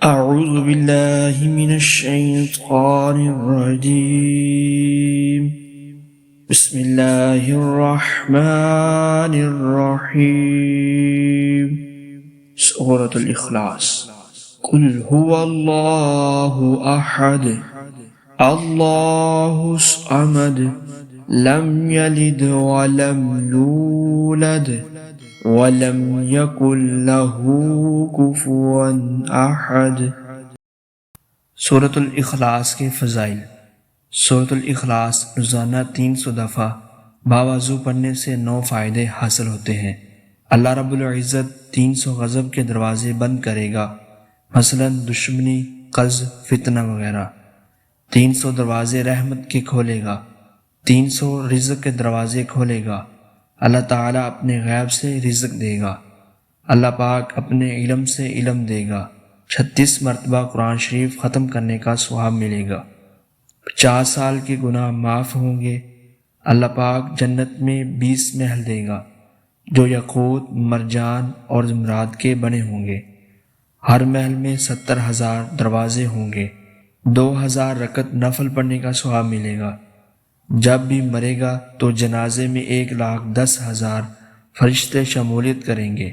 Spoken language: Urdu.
أعوذ بالله من الشيطان الرجيم بسم الله الرحمن الرحيم سورة الإخلاص قل هو الله أحد الله الصمد لم يلد ولم يولد وَلَمْ يَكُنْ لَهُ كُفُوًا أَحَدٌ۔ سورۃ الاخلاص کے فضائل۔ سورۃ الاخلاص روزانہ 300 دفعہ باوضو پڑھنے سے 9 فائدے حاصل ہوتے ہیں۔ اللہ رب العزت 300 غضب کے دروازے بند کرے گا، مثلا دشمنی، قرض، فتنہ وغیرہ۔ 300 دروازے رحمت کے کھولے گا، 300 رزق کے دروازے کھولے گا۔ اللہ تعالیٰ اپنے غیب سے رزق دے گا، اللہ پاک اپنے علم سے علم دے گا۔ 36 مرتبہ قرآن شریف ختم کرنے کا ثواب ملے گا۔ 50 سال کے گناہ معاف ہوں گے۔ اللہ پاک جنت میں 20 محل دے گا جو یاقوت، مرجان اور زمرد کے بنے ہوں گے۔ ہر محل میں 70,000 دروازے ہوں گے۔ 2000 رکعت نفل پڑھنے کا ثواب ملے گا۔ جب بھی مرے گا تو جنازے میں 1,10,000 فرشتے شمولیت کریں گے۔